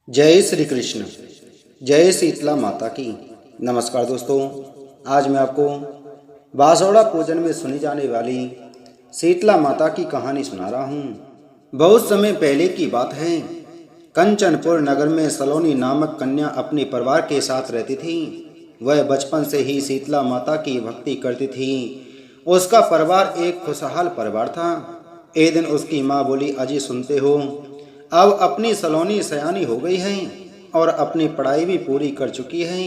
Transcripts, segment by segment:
जय श्री कृष्ण। जय शीतला माता की। नमस्कार दोस्तों, आज मैं आपको बासौड़ा पूजन में सुनी जाने वाली शीतला माता की कहानी सुना रहा हूँ। बहुत समय पहले की बात है। कंचनपुर नगर में सलोनी नामक कन्या अपने परिवार के साथ रहती थी। वह बचपन से ही शीतला माता की भक्ति करती थी। उसका परिवार एक खुशहाल परिवार था। एक दिन उसकी माँ बोली, अजी सुनते हो, अब अपनी सलोनी सयानी हो गई है और अपनी पढ़ाई भी पूरी कर चुकी है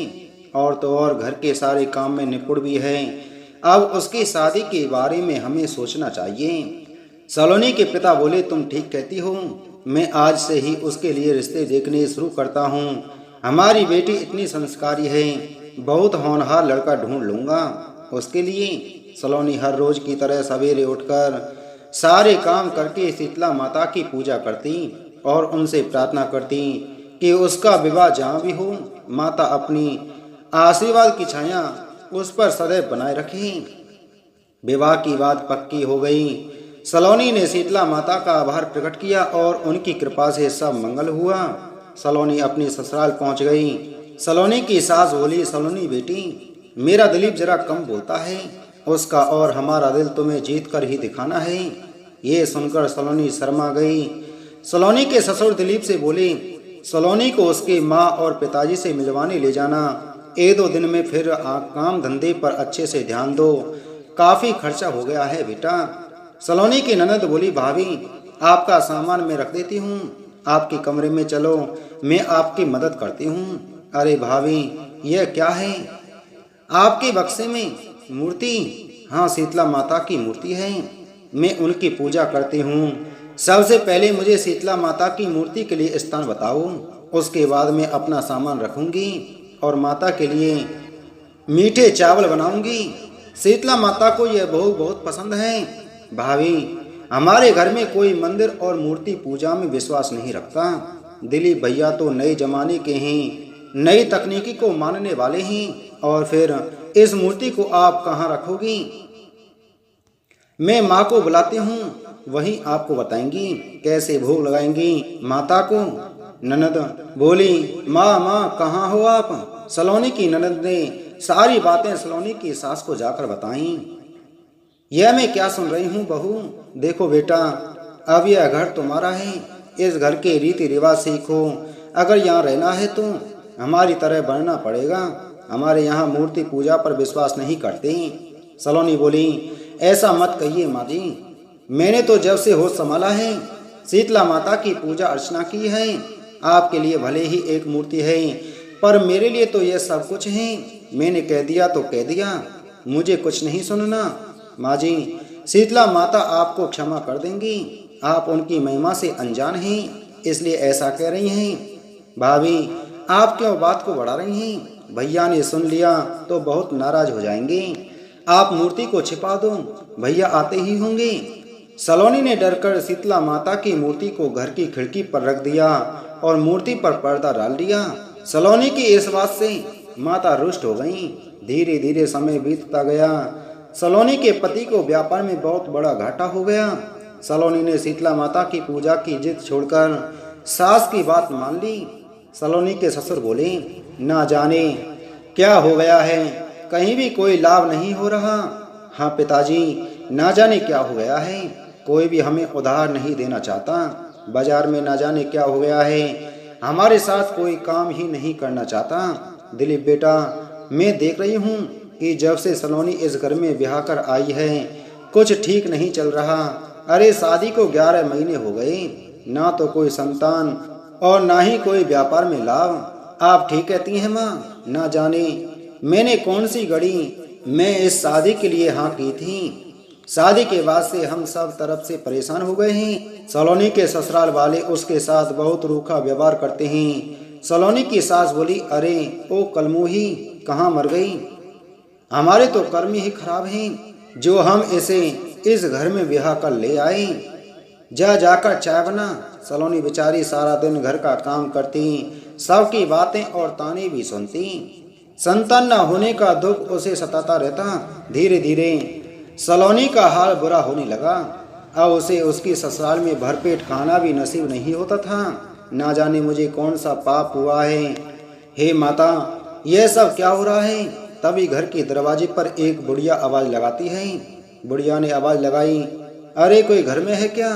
और तो और घर के सारे काम में निपुण भी है। अब उसकी शादी के बारे में हमें सोचना चाहिए। सलोनी के पिता बोले, तुम ठीक कहती हो, मैं आज से ही उसके लिए रिश्ते देखने शुरू करता हूँ। हमारी बेटी इतनी संस्कारी है, बहुत होनहार लड़का ढूंढ लूँगा उसके लिए। सलोनी हर रोज की तरह सवेरे उठकर सारे काम करके शीतला माता की पूजा करती और उनसे प्रार्थना करती कि उसका विवाह जहाँ भी हो, माता अपनी आशीर्वाद की छाया उस पर सदैव बनाए रखे। विवाह की बात पक्की हो गई। सलोनी ने शीतला माता का आभार प्रकट किया और उनकी कृपा से सब मंगल हुआ। सलोनी अपनी ससुराल पहुंच गई। सलोनी की सास बोली, सलोनी बेटी, मेरा दिलीप जरा कम बोलता है, उसका और हमारा दिल तुम्हें जीत कर ही दिखाना है। ये सुनकर सलोनी शर्मा गई। सलोनी के ससुर दिलीप से बोले, सलोनी को उसके माँ और पिताजी से मिलवाने ले जाना। एक दो दिन में फिर काम धंधे पर अच्छे से ध्यान दो, काफ़ी खर्चा हो गया है बेटा। सलोनी की ननद बोली, भाभी आपका सामान मैं रख देती हूँ, आपके कमरे में चलो, मैं आपकी मदद करती हूँ। अरे भाभी, यह क्या है आपके बक्से में? मूर्ति? हाँ, शीतला माता की मूर्ति है, मैं उनकी पूजा करती हूँ। सबसे पहले मुझे शीतला माता की मूर्ति के लिए स्थान बताओ, उसके बाद मैं अपना सामान रखूंगी और माता के लिए मीठे चावल बनाऊंगी। शीतला माता को यह भोग बहुत पसंद है। भाभी, हमारे घर में कोई मंदिर और मूर्ति पूजा में विश्वास नहीं रखता। दिलीप भैया तो नए जमाने के हैं, नई तकनीकी को मानने वाले हैं, और फिर इस मूर्ति को आप कहाँ रखोगी? मैं माँ को बुलाती हूँ, वही आपको बताएंगी कैसे भोग लगाएंगी माता को। ननद बोली, माँ माँ कहाँ हो आप? सलोनी की ननद ने सारी बातें सलोनी की सास को जाकर बताईं। यह मैं क्या सुन रही हूँ बहू? देखो बेटा, अब यह घर तुम्हारा है, इस घर के रीति रिवाज सीखो। अगर यहाँ रहना है तो हमारी तरह बनना पड़ेगा। हमारे यहाँ मूर्ति पूजा पर विश्वास नहीं करते। सलोनी बोली, ऐसा मत कहिए माँ जी, मैंने तो जब से होश संभाला है शीतला माता की पूजा अर्चना की है। आपके लिए भले ही एक मूर्ति है, पर मेरे लिए तो यह सब कुछ है। मैंने कह दिया तो कह दिया, मुझे कुछ नहीं सुनना। माँ जी, शीतला माता आपको क्षमा कर देंगी, आप उनकी महिमा से अनजान हैं, इसलिए ऐसा कह रही हैं। भाभी, आप क्यों बात को बढ़ा रही हैं? भैया ने सुन लिया तो बहुत नाराज हो जाएंगे। आप मूर्ति को छिपा दो, भैया आते ही होंगे। सलोनी ने डरकर शीतला माता की मूर्ति को घर की खिड़की पर रख दिया और मूर्ति पर पर्दा डाल दिया। सलोनी की इस बात से माता रुष्ट हो गईं। धीरे धीरे समय बीतता गया। सलोनी के पति को व्यापार में बहुत बड़ा घाटा हो गया। सलोनी ने शीतला माता की पूजा की जिद छोड़कर सास की बात मान ली। सलोनी के ससुर बोले, ना जाने क्या हो गया है, कहीं भी कोई लाभ नहीं हो रहा। हाँ पिताजी, ना जाने क्या हो गया है, कोई भी हमें उधार नहीं देना चाहता। बाजार में ना जाने क्या हो गया है, हमारे साथ कोई काम ही नहीं करना चाहता। दिलीप बेटा, मैं देख रही हूँ कि जब से सलोनी इस घर में ब्याह कर आई है कुछ ठीक नहीं चल रहा। अरे शादी को 11 महीने हो गए, ना तो कोई संतान और ना ही कोई व्यापार में लाभ। आप ठीक कहती हैं माँ, ना जाने मैंने कौन सी घड़ी मैं इस शादी के लिए हाँ की थी। शादी के बाद से हम सब तरफ से परेशान हो गए हैं। सलोनी के ससुराल वाले उसके साथ बहुत रूखा व्यवहार करते हैं। सलोनी की सास बोली, अरे ओ कलमुही, कहाँ मर गई? हमारे तो कर्म ही खराब हैं जो हम इसे इस घर में ब्याह कर ले आए। जा जाकर चाय बना। सलोनी बेचारी सारा दिन घर का काम करती, सबकी बातें और ताने भी सुनती। संतान न होने का दुख उसे सताता रहता। धीरे धीरे सलोनी का हाल बुरा होने लगा। अब उसे उसकी ससुराल में भरपेट खाना भी नसीब नहीं होता था। ना जाने मुझे कौन सा पाप हुआ है। हे माता, यह सब क्या हो रहा है? तभी घर के दरवाजे पर एक बुढ़िया आवाज लगाती है। बुढ़िया ने आवाज लगाई, अरे कोई घर में है क्या?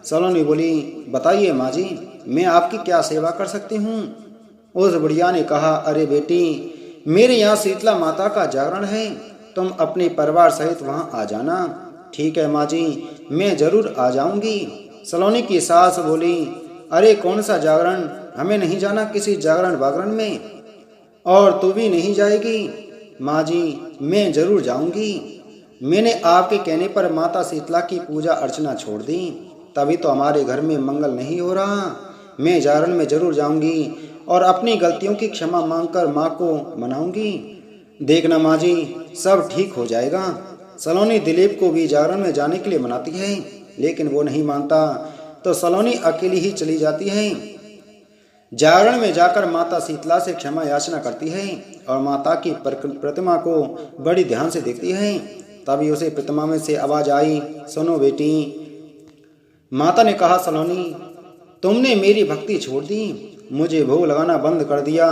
सलोनी बोली, बताइए माँ जी, मैं आपकी क्या सेवा कर सकती हूँ? उस बुढ़िया ने कहा, अरे बेटी, मेरे यहाँ शीतला माता का जागरण है, तुम अपने परिवार सहित वहाँ आ जाना। ठीक है माँ जी, मैं जरूर आ जाऊंगी। सलोनी की सास बोली, अरे कौन सा जागरण, हमें नहीं जाना किसी जागरण वागरण में, और तू भी नहीं जाएगी? माँ जी, मैं जरूर जाऊंगी। मैंने आपके कहने पर माता शीतला की पूजा अर्चना छोड़ दी, तभी तो हमारे घर में मंगल नहीं हो रहा। मैं जागरण में जरूर जाऊंगी और अपनी गलतियों की क्षमा मांगकर माँ को मनाऊंगी। देखना माँ जी, सब ठीक हो जाएगा। सलोनी दिलीप को भी जागरण में जाने के लिए मनाती है, लेकिन वो नहीं मानता, तो सलोनी अकेली ही चली जाती है। जागरण में जाकर माता शीतला से क्षमा याचना करती है और माता की प्रतिमा को बड़ी ध्यान से देखती है। तभी उसे प्रतिमा में से आवाज आई, सुनो बेटी। माता ने कहा, सलोनी, तुमने मेरी भक्ति छोड़ दी, मुझे भोग लगाना बंद कर दिया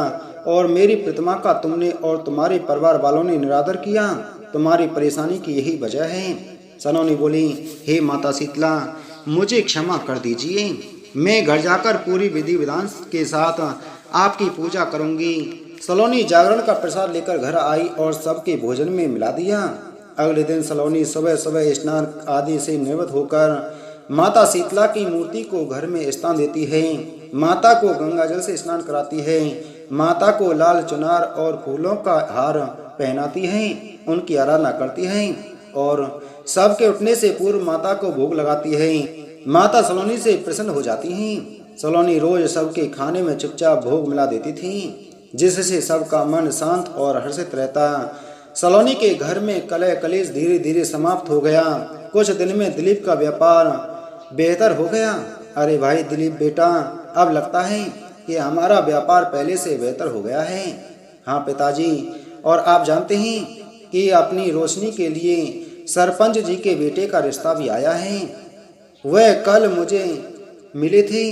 और मेरी प्रतिमा का तुमने और तुम्हारे परिवार वालों ने निरादर किया। तुम्हारी परेशानी की यही वजह है। सलोनी बोली, हे माता शीतला, मुझे क्षमा कर दीजिए। मैं घर जाकर पूरी विधि विधान के साथ आपकी पूजा करूंगी। सलोनी जागरण का प्रसाद लेकर घर आई और सबके भोजन में मिला दिया। अगले दिन सलोनी सुबह सुबह स्नान आदि से निवृत्त होकर माता शीतला की मूर्ति को घर में स्थान देती है। माता को गंगा जल से स्नान कराती है। माता को लाल चुनार और फूलों का हार पहनाती है, उनकी आराधना करती है और सबके उठने से पूर्व माता को भोग लगाती है। माता सलोनी से प्रसन्न हो जाती हैं। सलोनी रोज सबके खाने में चुपचाप भोग मिला देती थी, जिससे सबका मन शांत और हर्षित रहता। सलोनी के घर में कलह कलेश धीरे धीरे समाप्त हो गया। कुछ दिन में दिलीप का व्यापार बेहतर हो गया। अरे भाई दिलीप बेटा, अब लगता है कि हमारा व्यापार पहले से बेहतर हो गया है। हाँ पिताजी, और आप जानते हैं कि अपनी रोशनी के लिए सरपंच जी के बेटे का रिश्ता भी आया है। वह कल मुझे मिले थे,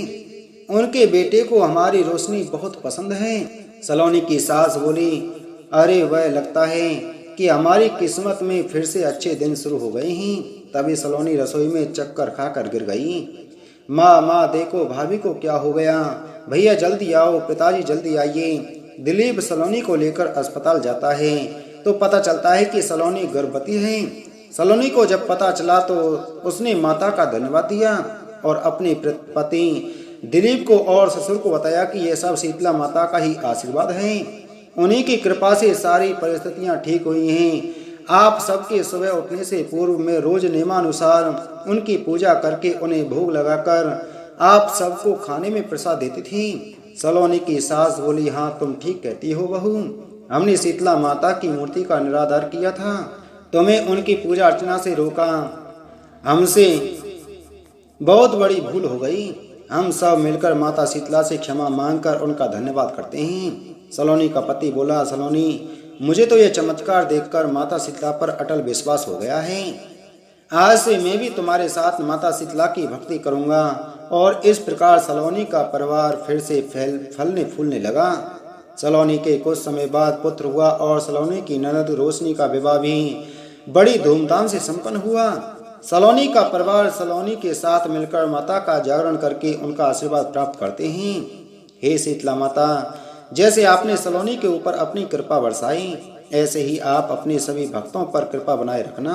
उनके बेटे को हमारी रोशनी बहुत पसंद है। सलोनी की सास बोली, अरे वह लगता है कि हमारी किस्मत में फिर से अच्छे दिन शुरू हो गए हैं। तभी सलोनी रसोई में चक्कर खाकर गिर गई। माँ देखो भाभी को क्या हो गया, भैया जल्दी आओ, पिताजी जल्दी आइए। दिलीप सलोनी को लेकर अस्पताल जाता है तो पता चलता है कि सलोनी गर्भवती है। सलोनी को जब पता चला तो उसने माता का धन्यवाद दिया और अपने पति दिलीप को और ससुर को बताया कि यह सब शीतला माता का ही आशीर्वाद है। उन्हीं की कृपा से सारी परिस्थितियां ठीक हुई हैं। आप सबके सुबह उठने से पूर्व में रोज नियमानुसार उनकी पूजा करके उन्हें भोग लगाकर आप सबको खाने में प्रसाद देती थी। सलोनी की सास बोली, हाँ तुम ठीक कहती हो बहू, हमने शीतला माता की मूर्ति का निरादर किया था, तुम्हें उनकी पूजा अर्चना से रोका, हमसे बहुत बड़ी भूल हो गई। हम सब मिलकर माता शीतला से क्षमा मांगकर उनका धन्यवाद करते हैं। सलोनी का पति बोला, सलोनी, मुझे तो यह चमत्कार देखकर माता शीतला पर अटल विश्वास हो गया है। आज से मैं भी तुम्हारे साथ माता शीतला की भक्ति करूंगा। और इस प्रकार सलोनी का परिवार फिर से फलने फूलने लगा। सलोनी के कुछ समय बाद पुत्र हुआ और सलोनी की ननद रोशनी का विवाह भी बड़ी धूमधाम से संपन्न हुआ। सलोनी का परिवार सलोनी के साथ मिलकर माता का जागरण करके उनका आशीर्वाद प्राप्त करते हैं। हे शीतला माता, जैसे आपने सलोनी के ऊपर अपनी कृपा बरसाई, ऐसे ही आप अपने सभी भक्तों पर कृपा बनाए रखना।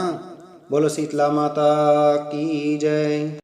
बोलो शीतला माता की जय।